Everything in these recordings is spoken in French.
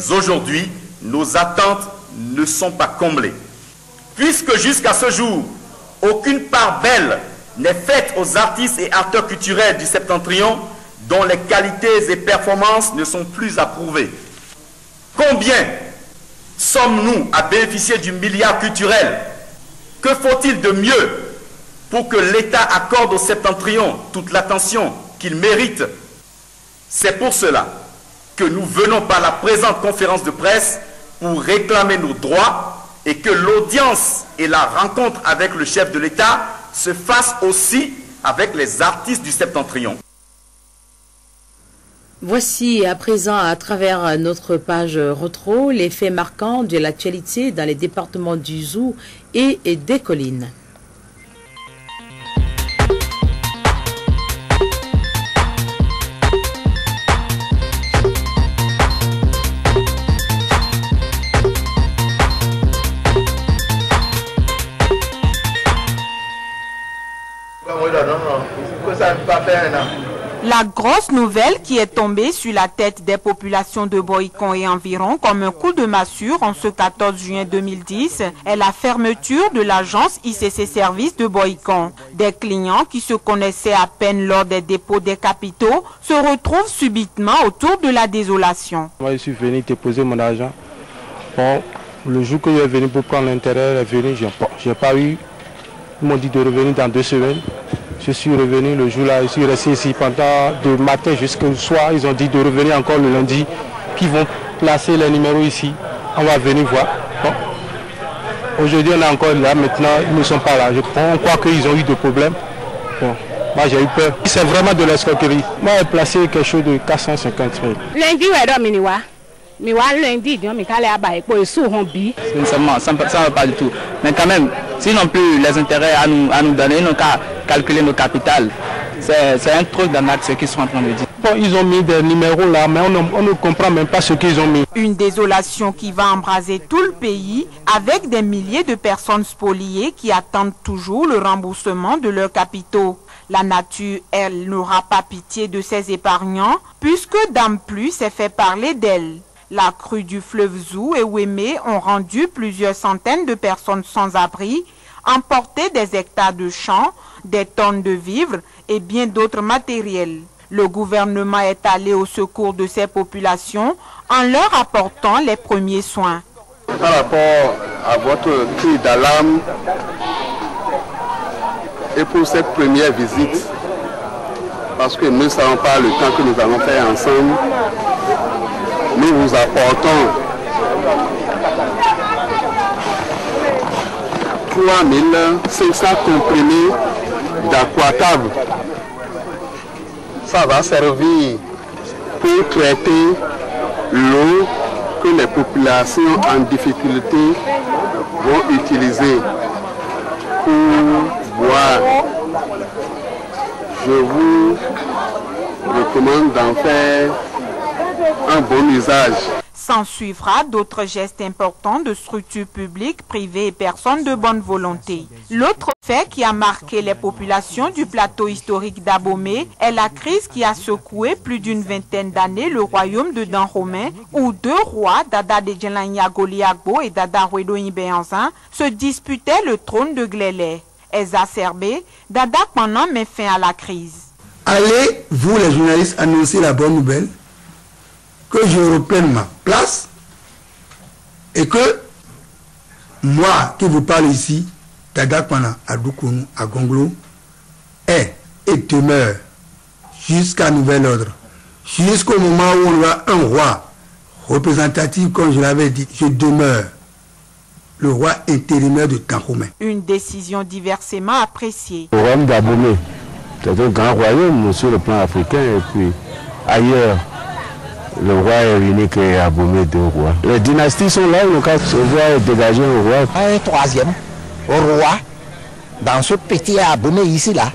Aujourd'hui, nos attentes ne sont pas comblées. Puisque jusqu'à ce jour, aucune part belle n'est faite aux artistes et acteurs culturels du Septentrion dont les qualités et performances ne sont plus approuvées. Combien sommes-nous à bénéficier du milliard culturel? Que faut-il de mieux pour que l'État accorde au Septentrion toute l'attention qu'il mérite? C'est pour cela que nous venons par la présente conférence de presse pour réclamer nos droits et que l'audience et la rencontre avec le chef de l'État se fassent aussi avec les artistes du Septentrion. Voici à présent, à travers notre page Retro, les faits marquants de l'actualité dans les départements du Zou et des collines. La grosse nouvelle qui est tombée sur la tête des populations de Boïcon et environ comme un coup de massue en ce 14 juin 2010 est la fermeture de l'agence ICC Service de Boïcon. Des clients qui se connaissaient à peine lors des dépôts des capitaux se retrouvent subitement autour de la désolation. Moi, je suis venu déposer mon argent. Bon, le jour que je suis venu pour prendre l'intérêt, je n'ai pas eu. Ils m'ont dit de revenir dans 2 semaines. Je suis revenu le jour-là, je suis resté ici pendant le matin jusqu'au soir. Ils ont dit de revenir encore le lundi. Puis ils vont placer les numéros ici. On va venir voir. Bon. Aujourd'hui, on est encore là. Maintenant, ils ne sont pas là. On croit qu'ils ont eu des problèmes. Bon. Moi, j'ai eu peur. C'est vraiment de l'escroquerie. Moi, j'ai placé quelque chose de 450 000. Lundi, lundi, sincèrement, ça ne va pas du tout. Mais quand même, s'ils n'ont plus les intérêts à nous donner, ils n'ont qu'à calculer nos capitales. C'est un truc d'arnaque ce qu'ils sont en train de dire. Bon, ils ont mis des numéros là, mais on ne comprend même pas ce qu'ils ont mis. Une désolation qui va embraser tout le pays avec des milliers de personnes spoliées qui attendent toujours le remboursement de leurs capitaux. La nature, elle, n'aura pas pitié de ses épargnants puisque Dame Pluie s'est fait parler d'elle. La crue du fleuve Zou et Ouémé ont rendu plusieurs centaines de personnes sans abri, emporté des hectares de champs, des tonnes de vivres et bien d'autres matériels. Le gouvernement est allé au secours de ces populations en leur apportant les premiers soins. Par rapport à votre cri d'alarme et pour cette première visite, parce que nous ne savons pas le temps que nous allons faire ensemble, nous vous apportons 3500 comprimés d'aquatable. Ça va servir pour traiter l'eau que les populations en difficulté vont utiliser pour boire. Je vous recommande d'en faire un bon usage. S'en suivra d'autres gestes importants de structures publiques, privées et personnes de bonne volonté. L'autre fait qui a marqué les populations du plateau historique d'Abomey est la crise qui a secoué plus d'une vingtaine d'années le royaume de Dahomey, où 2 rois, Dada de Djelanya Goliagbo et Dada Wedo Ibeanzin, se disputaient le trône de Glélé. Exacerbé, Dada Kpanan met fin à la crise. Allez, vous les journalistes, annoncer la bonne nouvelle que je reprenne ma place et que moi qui vous parle ici, Dada Kpanan à Doukourou, à Gonglo, est et demeure jusqu'à nouvel ordre. Jusqu'au moment où on aura un roi représentatif, comme je l'avais dit, je demeure le roi intérimaire de Dahomey. Une décision diversement appréciée. Le royaume d'Abomey, c'est un grand royaume sur le plan africain et puis ailleurs. Le roi est unique et Abomey 2 rois. Les dynasties sont là, le cas se voit dégager un roi. Un 3e roi dans ce petit Abomey ici là.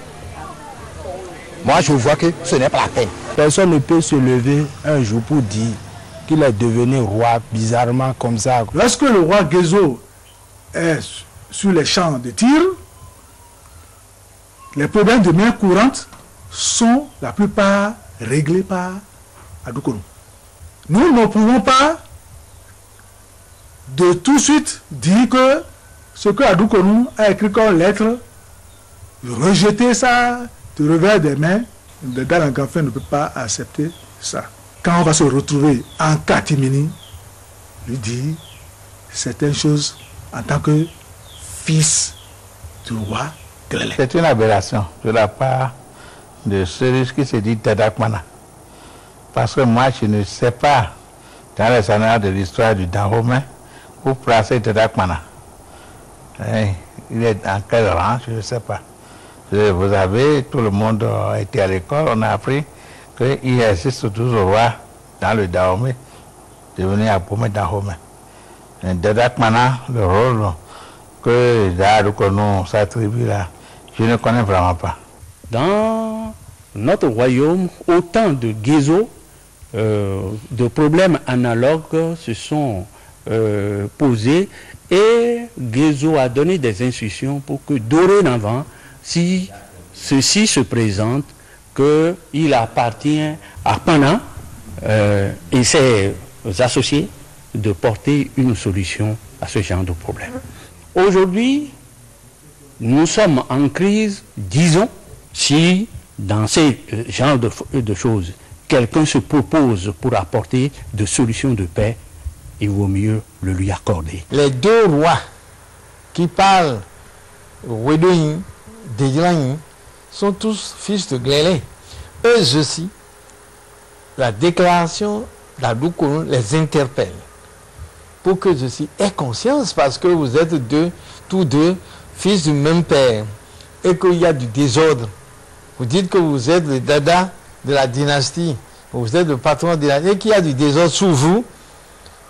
Moi je vois que ce n'est pas la peine. Personne ne peut se lever un jour pour dire qu'il est devenu roi bizarrement comme ça. Lorsque le roi Guézo est sur les champs de tir, les problèmes de main courante sont la plupart réglés par Adoukourou. Nous ne pouvons pas de tout de suite dire que ce que Adoukonou a écrit comme lettre, rejeter ça de revers des mains, Dada Nganfin ne peut pas accepter ça. Quand on va se retrouver en catimini, lui dire certaines choses en tant que fils du roi Glélé. C'est une aberration de la part de celui qui se dit Tadakmana. Parce que moi, je ne sais pas, dans les annales de l'histoire du Dahomey, où placer Tadakmana. Il est en quel rang, je ne sais pas. Vous avez, tout le monde a été à l'école, on a appris qu'il existe 12 rois dans le Dahomey, devenu Abomey Dahomey. Tadakmana, le rôle que Adoukonou s'attribue là, je ne connais vraiment pas. Dans notre royaume, autant de Guézo, de problèmes analogues se sont posés et Guézo a donné des instructions pour que dorénavant, si ceci se présente, qu'il appartient à Pana et ses associés de porter une solution à ce genre de problème. Aujourd'hui, nous sommes en crise, disons, si dans ce genre de choses, quelqu'un se propose pour apporter des solutions de paix, il vaut mieux le lui accorder. Les deux rois qui parlent, Wedoyin, Dejlayin, sont tous fils de Glélé. Eux aussi, la déclaration d'Adoukonou les interpelle. Pour que ceux-ci aient conscience, parce que vous êtes tous deux fils du même père, et qu'il y a du désordre. Vous dites que vous êtes le dada de la dynastie, vous êtes le patron de la dynastie, et qu'il y a du désordre sous vous.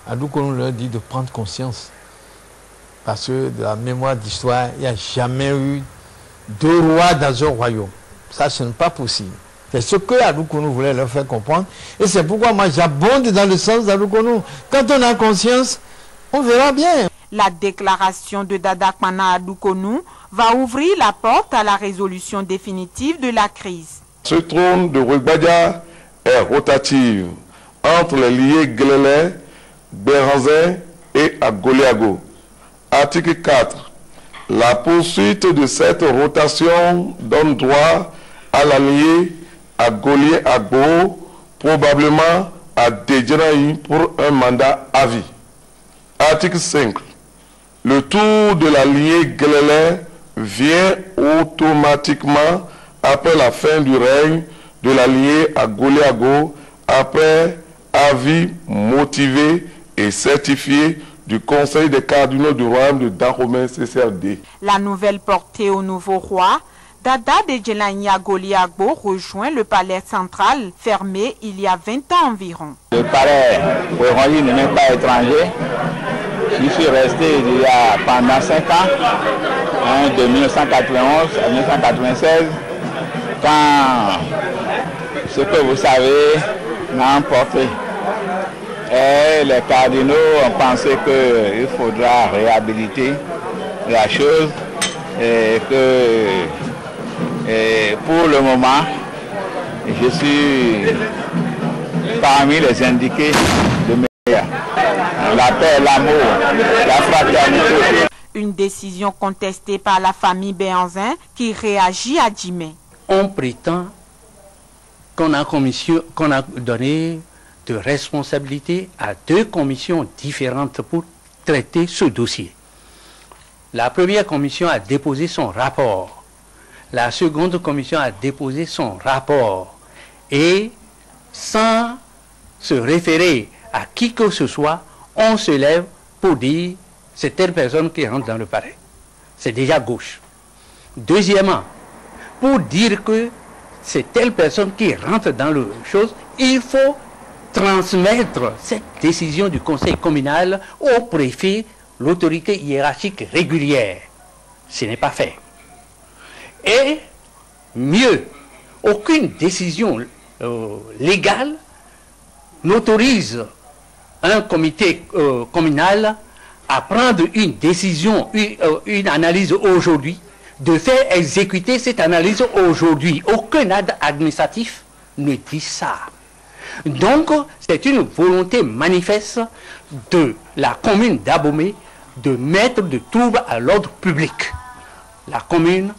Adoukonou leur dit de prendre conscience. Parce que de la mémoire d'histoire, il n'y a jamais eu deux rois dans un royaume. Ça, ce n'est pas possible. C'est ce que Adoukonou voulait leur faire comprendre. Et c'est pourquoi moi j'abonde dans le sens d'Adoukonou. Quand on a conscience, on verra bien. La déclaration de Dadakmana Adoukonou va ouvrir la porte à la résolution définitive de la crise. Ce trône de Rugbadia est rotatif entre les liés Glélé, Béranzin et Agoliago. Article 4. La poursuite de cette rotation donne droit à la liée à Golié Agbo, probablement à Dedjeraï pour un mandat à vie. Article 5. Le tour de la liée Glélé vient automatiquement après la fin du règne de la liée à Golié Agbo, après avis motivé et certifié du Conseil des cardinaux du royaume de Dahomey CCRD. La nouvelle portée au nouveau roi, Dada Dejlayin Golié Agbo rejoint le palais central, fermé il y a 20 ans environ. Le palais Ouéronyi n'est même pas étranger. Je suis resté il y a pendant 5 ans, de 1991 à 1996, quand ce que vous savez m'a emporté. Et les cardinaux ont pensé qu'il faudra réhabiliter la chose et que pour le moment, je suis parmi les indiqués de Méa. La paix, l'amour, la fraternité. Une décision contestée par la famille Béanzin qui réagit à Djimé. On prétend qu'on a donné de responsabilité à 2 commissions différentes pour traiter ce dossier. La première commission a déposé son rapport. La seconde commission a déposé son rapport. Et sans se référer à qui que ce soit, on se lève pour dire c'est telle personne qui rentre dans le palais. C'est déjà gauche. Deuxièmement, pour dire que c'est telle personne qui rentre dans le chose, il faut transmettre cette décision du conseil communal au préfet, l'autorité hiérarchique régulière. Ce n'est pas fait. Et mieux, aucune décision légale n'autorise un comité communal à prendre une décision, une analyse aujourd'hui, de faire exécuter cette analyse aujourd'hui. Aucun acte administratif ne dit ça. Donc, c'est une volonté manifeste de la commune d'Abomey de mettre de troubles à l'ordre public. La commune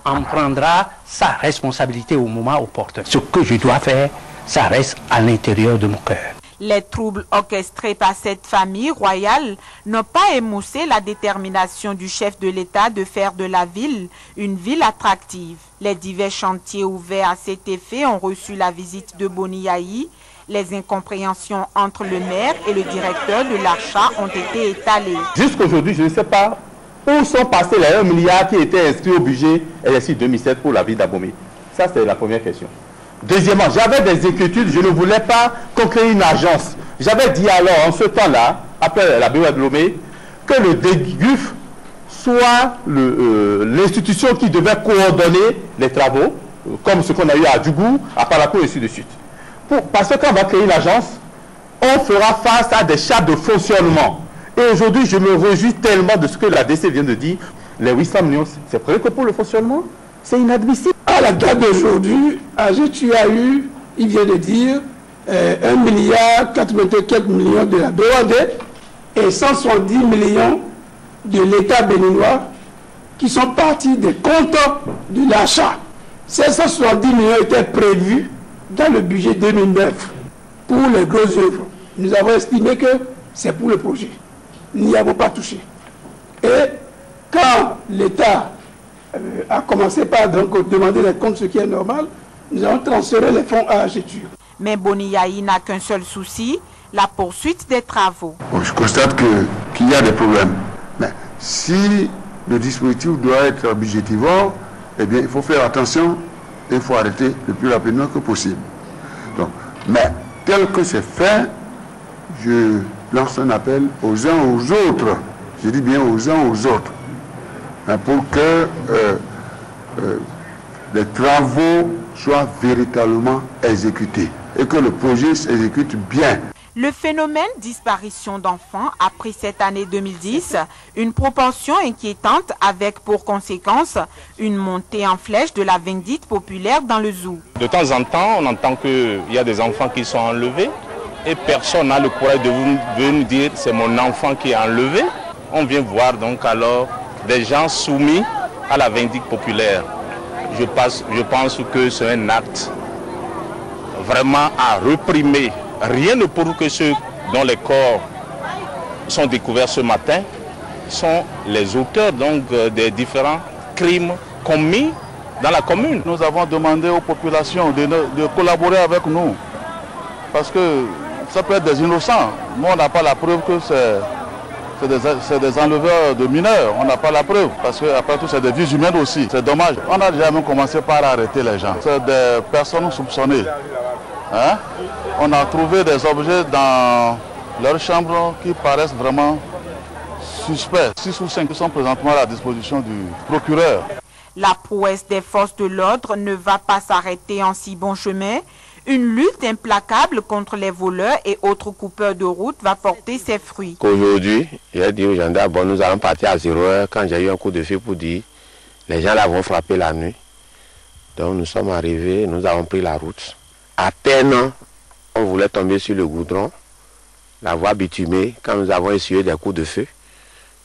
en prendra sa responsabilité au moment opportun. Ce que je dois faire, ça reste à l'intérieur de mon cœur. Les troubles orchestrés par cette famille royale n'ont pas émoussé la détermination du chef de l'État de faire de la ville une ville attractive. Les divers chantiers ouverts à cet effet ont reçu la visite de Boni Yayi. Les incompréhensions entre le maire et le directeur de l'Archa ont été étalées. Jusqu'aujourd'hui, je ne sais pas où sont passés les 1 milliard qui étaient inscrits au budget exercice 2007 pour la ville d'Abomey. Ça, c'est la première question. Deuxièmement, j'avais des inquiétudes, je ne voulais pas qu'on crée une agence. J'avais dit alors, en ce temps-là, après la BOA de Lomé, que le DGUF soit l'institution qui devait coordonner les travaux, comme ce qu'on a eu à Djougou, à Parakou et ainsi de suite. Parce que quand on va créer une agence, on fera face à des chartes de fonctionnement. Et aujourd'hui, je me réjouis tellement de ce que la DC vient de dire. Les 800 millions, c'est prêt que pour le fonctionnement? C'est inadmissible. À la date d'aujourd'hui, tu as eu, il vient de dire, 1 milliard 80 quelques millions de la BOAD et 170 millions de l'État béninois qui sont partis des comptes de l'achat. Ces 170 millions étaient prévus dans le budget 2009 pour les grosses œuvres. Nous avons estimé que c'est pour le projet. Nous n'y avons pas touché. Et quand l'État a commencé par donc demander les comptes, ce qui est normal, nous avons transféré les fonds à AGETUR. Mais Boni Yayi n'a qu'un seul souci, la poursuite des travaux. Bon, je constate qu'il y a des problèmes. Mais si le dispositif doit être budgétivore, eh bien, il faut faire attention et il faut arrêter le plus rapidement que possible. Donc, mais tel que c'est fait, je lance un appel aux uns aux autres. Je dis bien aux uns aux autres. Pour que les travaux soient véritablement exécutés et que le projet s'exécute bien. Le phénomène disparition d'enfants a pris cette année 2010 une proportion inquiétante avec pour conséquence une montée en flèche de la vindicte populaire dans le zoo. De temps en temps, on entend qu'il y a des enfants qui sont enlevés et personne n'a le courage de venir nous dire c'est mon enfant qui est enlevé. On vient voir donc alors des gens soumis à la vindicte populaire. Je pense que c'est un acte vraiment à réprimer. Rien ne prouve que ceux dont les corps sont découverts ce matin sont les auteurs donc des différents crimes commis dans la commune. Nous avons demandé aux populations de collaborer avec nous parce que ça peut être des innocents. Nous, on n'a pas la preuve que c'est des enleveurs de mineurs. On n'a pas la preuve parce qu'après tout, c'est des vies humaines aussi. C'est dommage. On a déjà même commencé par arrêter les gens. C'est des personnes soupçonnées. Hein? On a trouvé des objets dans leur chambre qui paraissent vraiment suspects. 6 ou 5 qui sont présentement à la disposition du procureur. La prouesse des forces de l'ordre ne va pas s'arrêter en si bon chemin. Une lutte implacable contre les voleurs et autres coupeurs de route va porter ses fruits. Aujourd'hui, j'ai dit aux gendarmes, bon, nous allons partir à 0h quand j'ai eu un coup de fil pour dire les gens là vont frapper la nuit. Donc nous sommes arrivés, nous avons pris la route. À peine on voulait tomber sur le goudron, la voie bitumée, quand nous avons essuyé des coups de feu,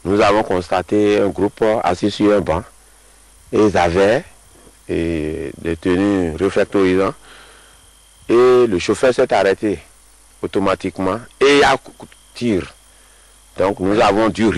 nous avons constaté un groupe assis sur un banc. Et ils avaient des tenues réflectorisant. Et le chauffeur s'est arrêté automatiquement et a tir. Donc nous avons dû